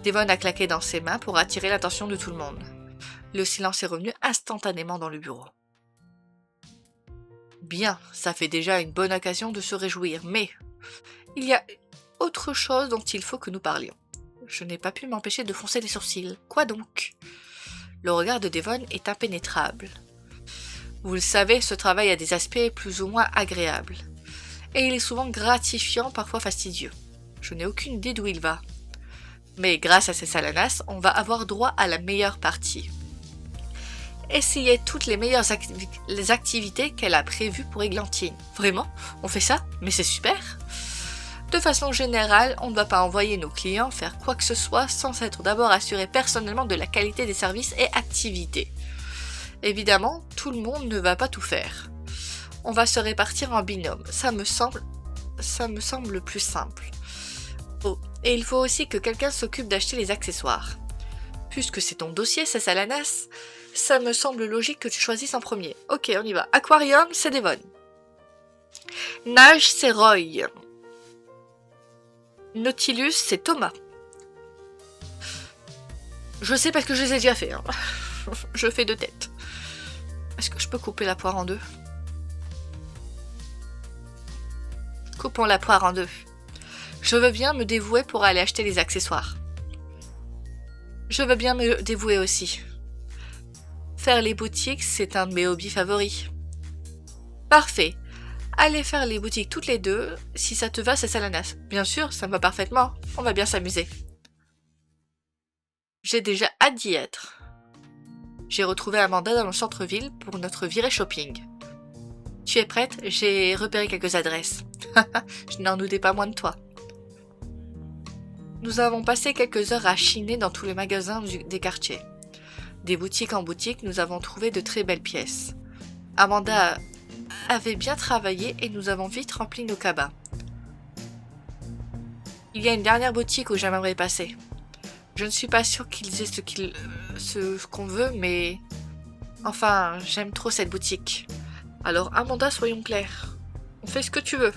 A: Devon a claqué dans ses mains pour attirer l'attention de tout le monde. Le silence est revenu instantanément dans le bureau. Bien, ça fait déjà une bonne occasion de se réjouir, mais il y a autre chose dont il faut que nous parlions. Je n'ai pas pu m'empêcher de froncer les sourcils. Quoi donc? Le regard de Devon est impénétrable. Vous le savez, ce travail a des aspects plus ou moins agréables. Et il est souvent gratifiant, parfois fastidieux. Je n'ai aucune idée d'où il va. Mais grâce à ces Salanas, on va avoir droit à la meilleure partie. Essayez toutes les meilleures les activités qu'elle a prévues pour Églantine. Vraiment? On fait ça? Mais c'est super! De façon générale, on ne va pas envoyer nos clients faire quoi que ce soit sans s'être d'abord assuré personnellement de la qualité des services et activités. Évidemment, tout le monde ne va pas tout faire. On va se répartir en binôme, ça me semble le plus simple. Oh, et il faut aussi que quelqu'un s'occupe d'acheter les accessoires. Puisque c'est ton dossier, Sasalanas, ça me semble logique que tu choisisses en premier. Ok, on y va. Aquarium, c'est Devon. Nage, c'est Roy. Nautilus, c'est Thomas. Je sais parce que je les ai déjà fait. Hein. Je fais deux têtes. Est-ce que je peux couper la poire en deux? Coupons la poire en deux. Je veux bien me dévouer pour aller acheter les accessoires. Je veux bien me dévouer aussi. Faire les boutiques, c'est un de mes hobbies favoris. Parfait. Allez faire les boutiques toutes les deux. Si ça te va, c'est Salanas. Bien sûr, ça me va parfaitement. On va bien s'amuser. J'ai déjà hâte d'y être. J'ai retrouvé Amanda dans le centre-ville pour notre virée shopping. Tu es prête? J'ai repéré quelques adresses. Je n'en doutais pas moins de toi. Nous avons passé quelques heures à chiner dans tous les magasins des quartiers. Des boutiques en boutique, nous avons trouvé de très belles pièces. Amanda avait bien travaillé et nous avons vite rempli nos cabas. Il y a une dernière boutique où j'aimerais passer. Je ne suis pas sûre qu'ils aient ce qu'on veut, mais... Enfin, j'aime trop cette boutique. Alors, Amanda, soyons clairs. On fait ce que tu veux.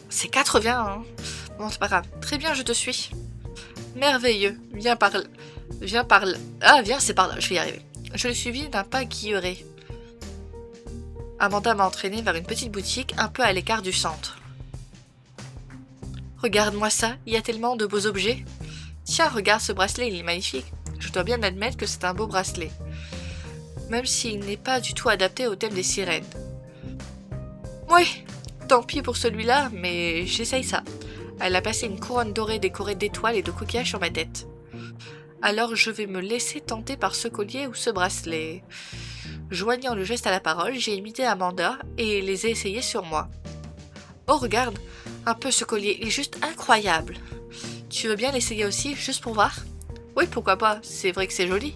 A: C'est 80, hein. Bon, c'est pas grave. Très bien, je te suis. Merveilleux. Viens par là. Viens par là. Ah, viens, c'est par là. Je vais y arriver. Je le suivis d'un pas guilleré. Amanda m'a entraîné vers une petite boutique un peu à l'écart du centre. Regarde-moi ça, il y a tellement de beaux objets. Tiens, regarde ce bracelet, il est magnifique. Je dois bien admettre que c'est un beau bracelet. Même s'il n'est pas du tout adapté au thème des sirènes. Oui, tant pis pour celui-là, mais j'essaye ça. Elle a passé une couronne dorée décorée d'étoiles et de coquillages sur ma tête. Alors je vais me laisser tenter par ce collier ou ce bracelet. Joignant le geste à la parole, j'ai imité Amanda et les ai essayés sur moi. Oh regarde, un peu ce collier, il est juste incroyable. Tu veux bien l'essayer aussi, juste pour voir? Oui, pourquoi pas, c'est vrai que c'est joli.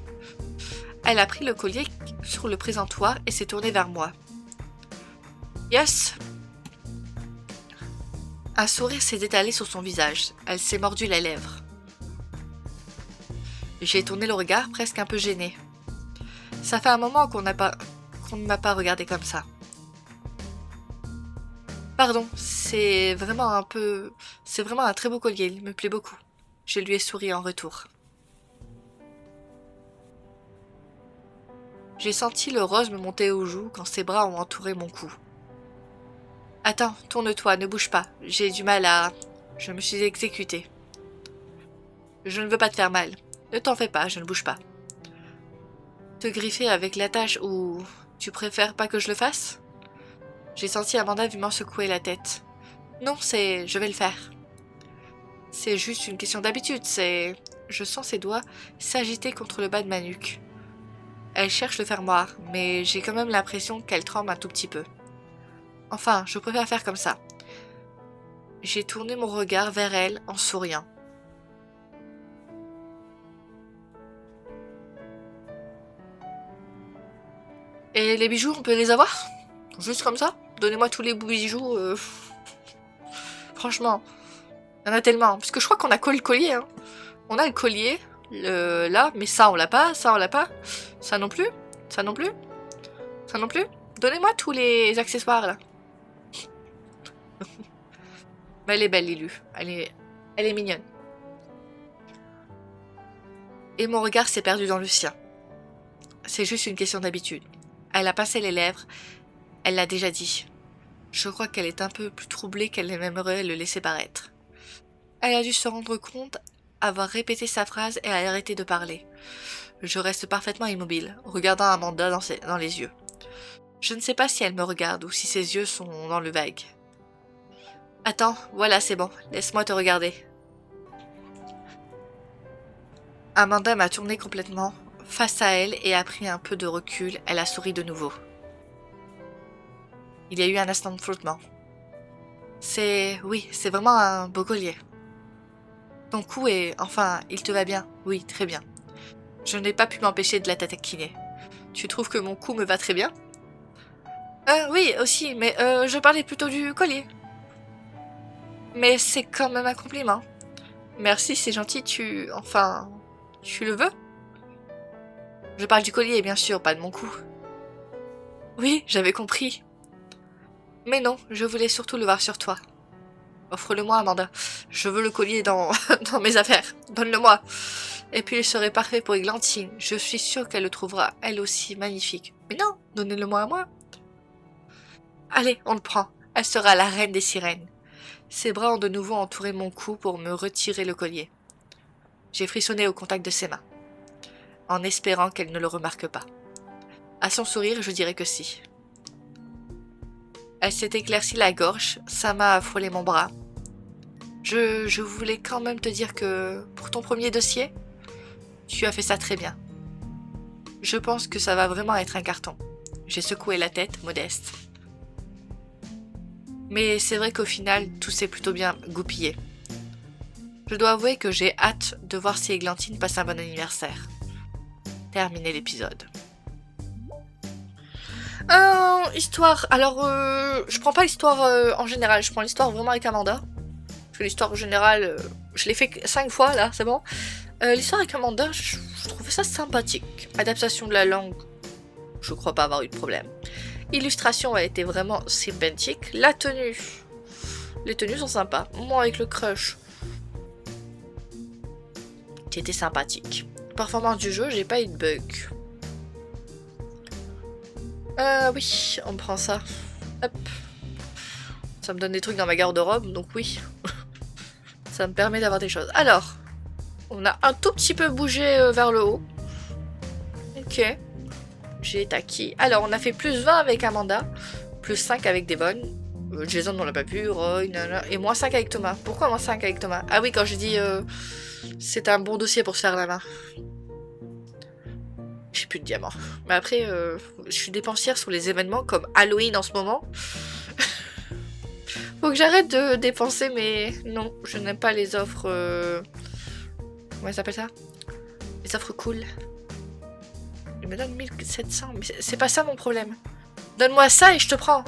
A: Elle a pris le collier sur le présentoir et s'est tournée vers moi. Yes! Un sourire s'est étalé sur son visage, elle s'est mordue la lèvre. J'ai tourné le regard, presque un peu gênée. Ça fait un moment qu'on ne m'a pas regardé comme ça. Pardon, c'est vraiment un très beau collier, il me plaît beaucoup. Je lui ai souri en retour. J'ai senti le rose me monter aux joues quand ses bras ont entouré mon cou. Attends, tourne-toi, ne bouge pas. J'ai du mal à... Je me suis exécutée. Je ne veux pas te faire mal. Ne t'en fais pas, je ne bouge pas. Te griffer avec l'attache ou... Tu préfères pas que je le fasse? J'ai senti Amanda vivement secouer la tête. Non, je vais le faire. C'est juste une question d'habitude, c'est... Je sens ses doigts s'agiter contre le bas de ma nuque. Elle cherche le fermoir, mais j'ai quand même l'impression qu'elle tremble un tout petit peu. Enfin, je préfère faire comme ça. J'ai tourné mon regard vers elle en souriant. Et les bijoux, on peut les avoir? Juste comme ça? Donnez-moi tous les bijoux. Franchement, il y en a tellement. Parce que je crois qu'on a que le collier. Hein. On a le collier, là, mais ça on l'a pas, ça on l'a pas. Ça non plus, ça non plus, ça non plus. Donnez-moi tous les accessoires là. Mais elle est belle, Lilu. Elle est mignonne. Et mon regard s'est perdu dans le sien. C'est juste une question d'habitude. Elle a pincé les lèvres. Elle l'a déjà dit. Je crois qu'elle est un peu plus troublée qu'elle aimerait le laisser paraître. Elle a dû se rendre compte, avoir répété sa phrase et a arrêté de parler. Je reste parfaitement immobile, regardant Amanda dans les yeux. Je ne sais pas si elle me regarde ou si ses yeux sont dans le vague. Attends, voilà, c'est bon, laisse-moi te regarder. Amanda m'a tourné complètement face à elle et a pris un peu de recul. Elle a souri de nouveau. Il y a eu un instant de flottement. Oui, c'est vraiment un beau collier. Ton cou est... Enfin, il te va bien. Oui, très bien. Je n'ai pas pu m'empêcher de la taquiner. Tu trouves que mon cou me va très bien? Oui, aussi, mais je parlais plutôt du collier. Mais c'est quand même un compliment. Merci, c'est gentil, Enfin... Tu le veux? Je parle du collier, bien sûr, pas de mon cou. Oui, j'avais compris. Mais non, je voulais surtout le voir sur toi. Offre-le-moi, Amanda. Je veux le collier dans mes affaires. Donne-le-moi. Et puis il serait parfait pour Églantine. Je suis sûre qu'elle le trouvera, elle aussi, magnifique. Mais non, donnez-le-moi à moi. Allez, on le prend. Elle sera la reine des sirènes. Ses bras ont de nouveau entouré mon cou pour me retirer le collier. J'ai frissonné au contact de ses mains, en espérant qu'elle ne le remarque pas. À son sourire, je dirais que si. Elle s'est éclaircie la gorge, sa main a frôlé mon bras. Je voulais quand même te dire que, pour ton premier dossier, tu as fait ça très bien. Je pense que ça va vraiment être un carton. J'ai secoué la tête, modeste. Mais c'est vrai qu'au final, tout s'est plutôt bien goupillé. Je dois avouer que j'ai hâte de voir si Églantine passe un bon anniversaire. Terminé l'épisode. Histoire. Alors, je prends pas l'histoire en général, je prends l'histoire vraiment avec Amanda. Parce que l'histoire générale, je l'ai fait 5 fois là, c'est bon. L'histoire avec Amanda, je trouvais ça sympathique. Adaptation de la langue, je crois pas avoir eu de problème. Illustration a été vraiment sympathique. La tenue, les tenues sont sympas. Moi avec le crush, c'était sympathique. Performance du jeu, j'ai pas eu de bug. Oui, on prend ça. Hop. Ça me donne des trucs dans ma garde-robe, donc oui. Ça me permet d'avoir des choses. Alors, on a un tout petit peu bougé vers le haut. Ok. J'ai Taki. Alors, on a fait plus 20 avec Amanda. Plus 5 avec Devon. Jason, on l'a pas vu. Roy, nana. Et moins 5 avec Thomas. Pourquoi moins 5 avec Thomas? Ah oui, quand j'ai dit c'est un bon dossier pour se faire la main. J'ai plus de diamants. Mais après, je suis dépensière sur les événements comme Halloween en ce moment. Faut que j'arrête de dépenser, mais non, je n'aime pas les offres... Comment ça s'appelle ça? Les offres cool. Il me donne 1700, mais c'est pas ça mon problème. Donne-moi ça et je te prends.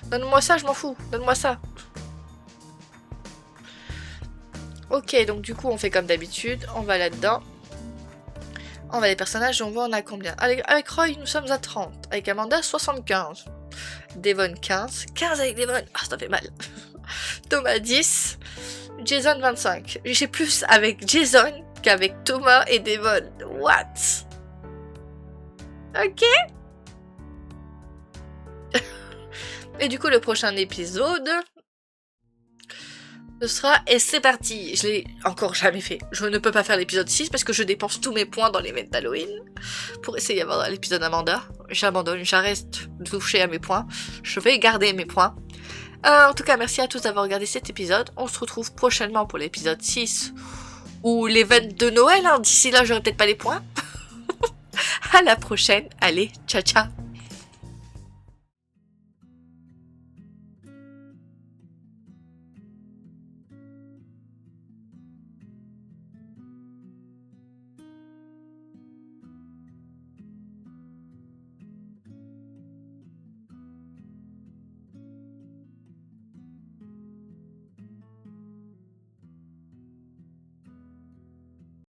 A: Donne-moi ça, je m'en fous. Donne-moi ça. Ok, donc du coup, on fait comme d'habitude. On va là-dedans. On va les personnages, on voit on a combien. Avec Roy, nous sommes à 30. Avec Amanda, 75. Devon, 15. 15 avec Devon. Ah, ça fait mal. Thomas, 10. Jason, 25. J'ai plus avec Jason qu'avec Thomas et Devon. What? Ok. Et du coup, le prochain épisode, ce sera... Et c'est parti. Je l'ai encore jamais fait. Je ne peux pas faire l'épisode 6 parce que je dépense tous mes points dans l'event d'Halloween. Pour essayer d'avoir l'épisode Amanda. J'abandonne, j'arrête de toucher à mes points. Je vais garder mes points. En tout cas, merci à tous d'avoir regardé cet épisode. On se retrouve prochainement pour l'épisode 6. Ou l'event de Noël. D'ici là, j'aurai peut-être pas les points. À la prochaine. Allez, ciao ciao.